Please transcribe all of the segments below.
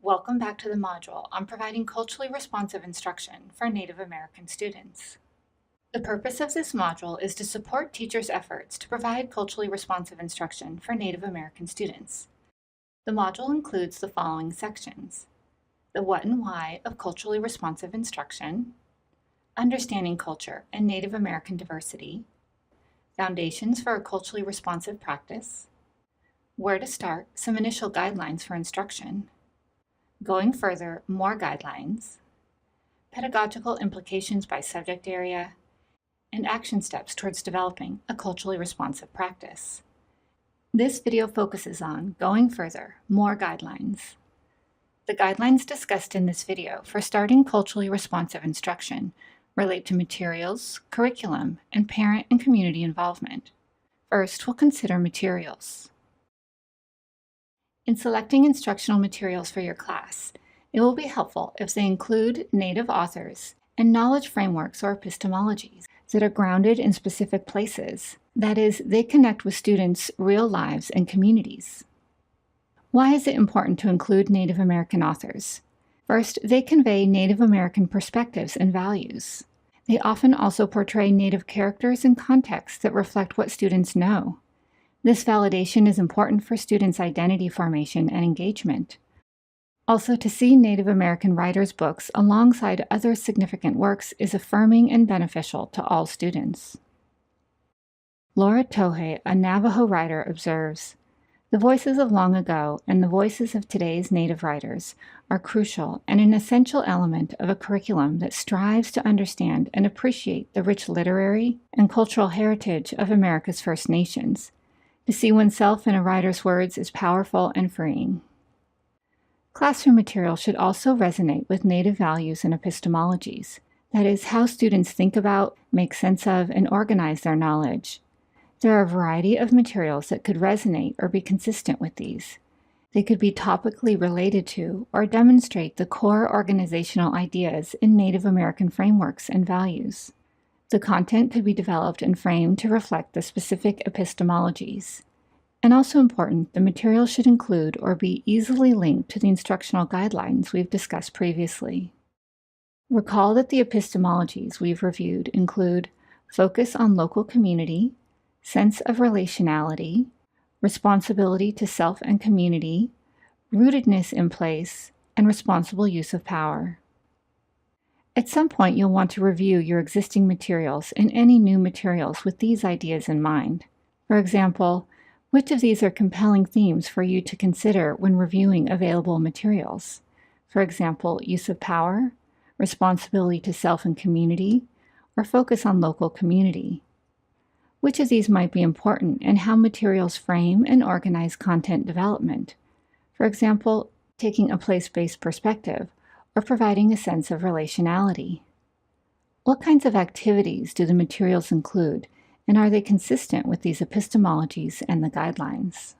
Welcome back to the module on providing culturally responsive instruction for Native American students. The purpose of this module is to support teachers' efforts to provide culturally responsive instruction for Native American students. The module includes the following sections: the what and why of culturally responsive instruction, understanding culture and Native American diversity, foundations for a culturally responsive practice, where to start, some initial guidelines for instruction, going further, more guidelines, pedagogical implications by subject area, and action steps towards developing a culturally responsive practice. This video focuses on going further, more guidelines. The guidelines discussed in this video for starting culturally responsive instruction relate to materials, curriculum, and parent and community involvement. First, we'll consider materials. In selecting instructional materials for your class, it will be helpful if they include Native authors and knowledge frameworks or epistemologies that are grounded in specific places. That is, they connect with students' real lives and communities. Why is it important to include Native American authors? First, they convey Native American perspectives and values. They often also portray Native characters and contexts that reflect what students know. This validation is important for students' identity formation and engagement. Also, to see Native American writers' books alongside other significant works is affirming and beneficial to all students. Laura Tohe, a Navajo writer, observes, "The voices of long ago and the voices of today's Native writers are crucial and an essential element of a curriculum that strives to understand and appreciate the rich literary and cultural heritage of America's First Nations. To see oneself in a writer's words is powerful and freeing." Classroom material should also resonate with Native values and epistemologies, that is, how students think about, make sense of, and organize their knowledge. There are a variety of materials that could resonate or be consistent with these. They could be topically related to or demonstrate the core organizational ideas in Native American frameworks and values. The content could be developed and framed to reflect the specific epistemologies. And also important, the material should include or be easily linked to the instructional guidelines we've discussed previously. Recall that the epistemologies we've reviewed include focus on local community, sense of relationality, responsibility to self and community, rootedness in place, and responsible use of power. At some point, you'll want to review your existing materials and any new materials with these ideas in mind. For example, which of these are compelling themes for you to consider when reviewing available materials? For example, use of power, responsibility to self and community, or focus on local community. Which of these might be important and how materials frame and organize content development? For example, taking a place-based perspective, or providing a sense of relationality. What kinds of activities do the materials include, and are they consistent with these epistemologies and the guidelines?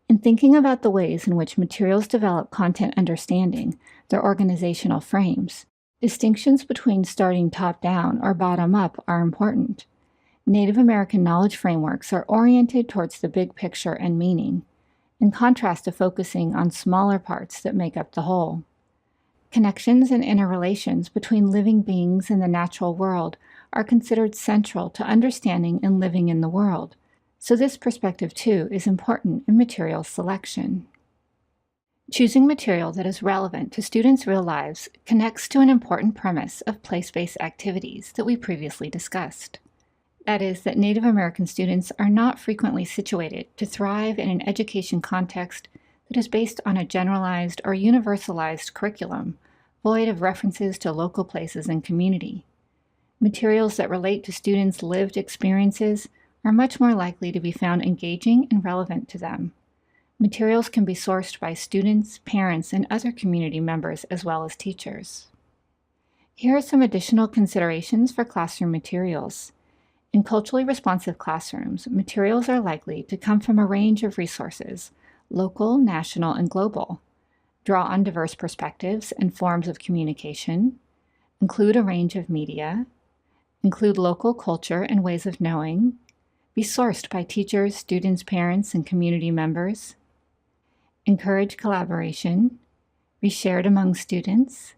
In thinking about the ways in which materials develop content understanding, their organizational frames, distinctions between starting top-down or bottom-up are important. Native American knowledge frameworks are oriented towards the big picture and meaning, in contrast to focusing on smaller parts that make up the whole. Connections and interrelations between living beings in the natural world are considered central to understanding and living in the world, so this perspective too is important in material selection. Choosing material that is relevant to students' real lives connects to an important premise of place-based activities that we previously discussed. That is, that Native American students are not frequently situated to thrive in an education context that is based on a generalized or universalized curriculum, void of references to local places and community. Materials that relate to students' lived experiences are much more likely to be found engaging and relevant to them. Materials can be sourced by students, parents, and other community members as well as teachers. Here are some additional considerations for classroom materials. In culturally responsive classrooms, materials are likely to come from a range of resources, local, national, and global, draw on diverse perspectives and forms of communication, include a range of media, include local culture and ways of knowing, be sourced by teachers, students, parents, and community members, encourage collaboration, be shared among students,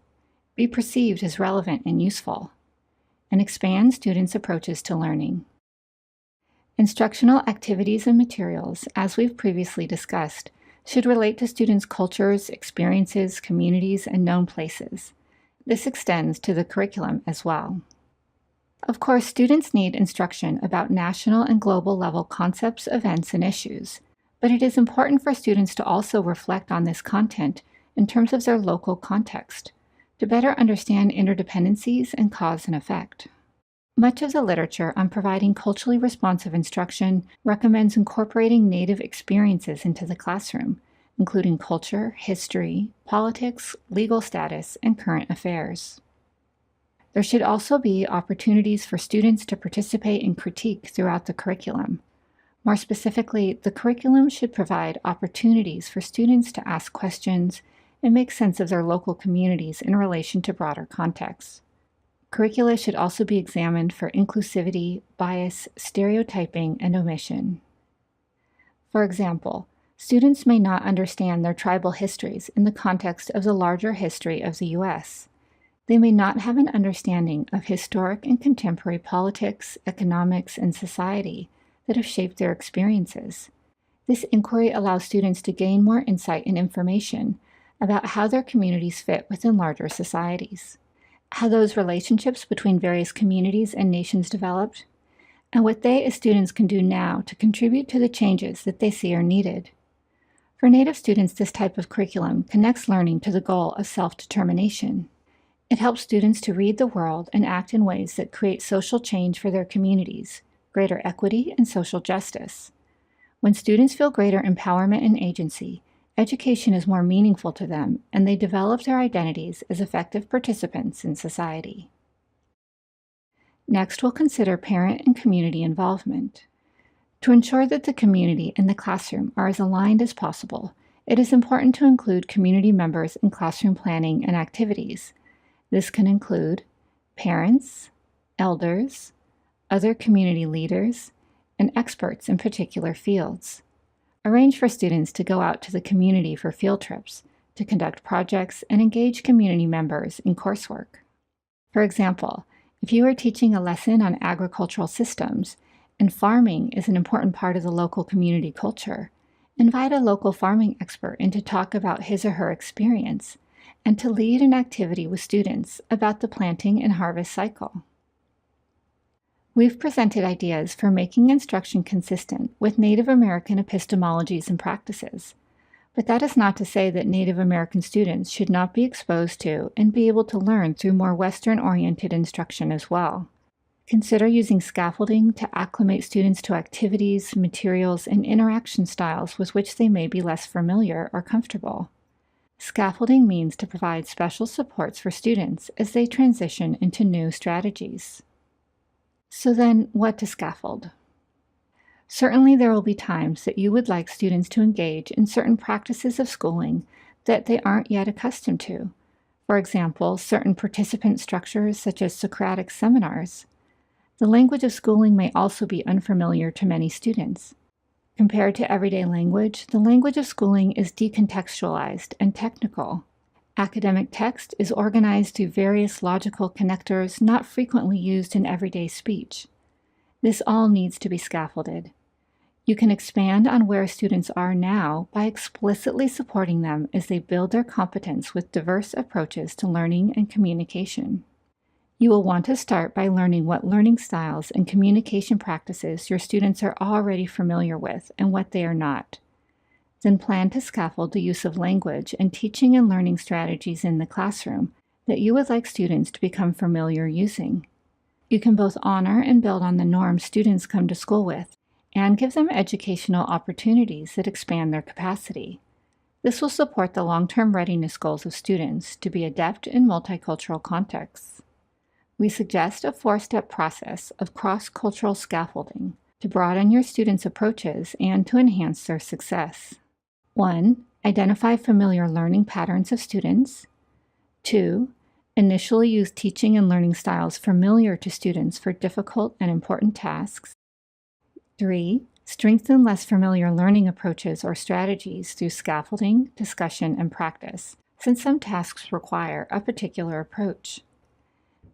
be perceived as relevant and useful, and expand students' approaches to learning. Instructional activities and materials, as we've previously discussed, should relate to students' cultures, experiences, communities, and known places. This extends to the curriculum as well. Of course, students need instruction about national and global level concepts, events, and issues, but it is important for students to also reflect on this content in terms of their local context, to better understand interdependencies and cause and effect. Much of the literature on providing culturally responsive instruction recommends incorporating Native experiences into the classroom, including culture, history, politics, legal status, and current affairs. There should also be opportunities for students to participate in critique throughout the curriculum. More specifically, the curriculum should provide opportunities for students to ask questions and make sense of their local communities in relation to broader contexts. Curricula should also be examined for inclusivity, bias, stereotyping, and omission. For example, students may not understand their tribal histories in the context of the larger history of the U.S. They may not have an understanding of historic and contemporary politics, economics, and society that have shaped their experiences. This inquiry allows students to gain more insight and information about how their communities fit within larger societies, how those relationships between various communities and nations developed, and what they as students can do now to contribute to the changes that they see are needed. For Native students, this type of curriculum connects learning to the goal of self-determination. It helps students to read the world and act in ways that create social change for their communities, greater equity, and social justice. When students feel greater empowerment and agency, education is more meaningful to them, and they develop their identities as effective participants in society. Next, we'll consider parent and community involvement. To ensure that the community and the classroom are as aligned as possible, it is important to include community members in classroom planning and activities. This can include parents, elders, other community leaders, and experts in particular fields. Arrange for students to go out to the community for field trips, to conduct projects, and engage community members in coursework. For example, if you are teaching a lesson on agricultural systems, and farming is an important part of the local community culture, invite a local farming expert in to talk about his or her experience, and to lead an activity with students about the planting and harvest cycle. We've presented ideas for making instruction consistent with Native American epistemologies and practices, but that is not to say that Native American students should not be exposed to and be able to learn through more Western-oriented instruction as well. Consider using scaffolding to acclimate students to activities, materials, and interaction styles with which they may be less familiar or comfortable. Scaffolding means to provide special supports for students as they transition into new strategies. So then, what to scaffold? Certainly there will be times that you would like students to engage in certain practices of schooling that they aren't yet accustomed to. For example, certain participant structures such as Socratic seminars. The language of schooling may also be unfamiliar to many students. Compared to everyday language, the language of schooling is decontextualized and technical. Academic text is organized through various logical connectors not frequently used in everyday speech. This all needs to be scaffolded. You can expand on where students are now by explicitly supporting them as they build their competence with diverse approaches to learning and communication. You will want to start by learning what learning styles and communication practices your students are already familiar with and what they are not. Then plan to scaffold the use of language and teaching and learning strategies in the classroom that you would like students to become familiar using. You can both honor and build on the norms students come to school with and give them educational opportunities that expand their capacity. This will support the long-term readiness goals of students to be adept in multicultural contexts. We suggest a 4-step process of cross-cultural scaffolding to broaden your students' approaches and to enhance their success. 1. Identify familiar learning patterns of students. 2. Initially use teaching and learning styles familiar to students for difficult and important tasks. 3. Strengthen less familiar learning approaches or strategies through scaffolding, discussion, and practice, since some tasks require a particular approach.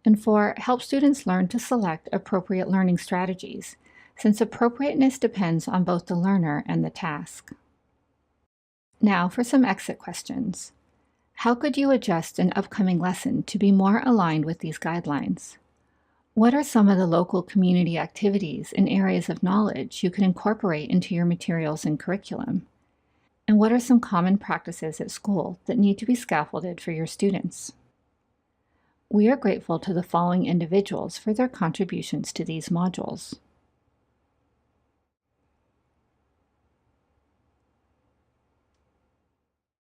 And 4, help students learn to select appropriate learning strategies, since appropriateness depends on both the learner and the task. Now for some exit questions. How could you adjust an upcoming lesson to be more aligned with these guidelines? What are some of the local community activities and areas of knowledge you could incorporate into your materials and curriculum? And what are some common practices at school that need to be scaffolded for your students? We are grateful to the following individuals for their contributions to these modules.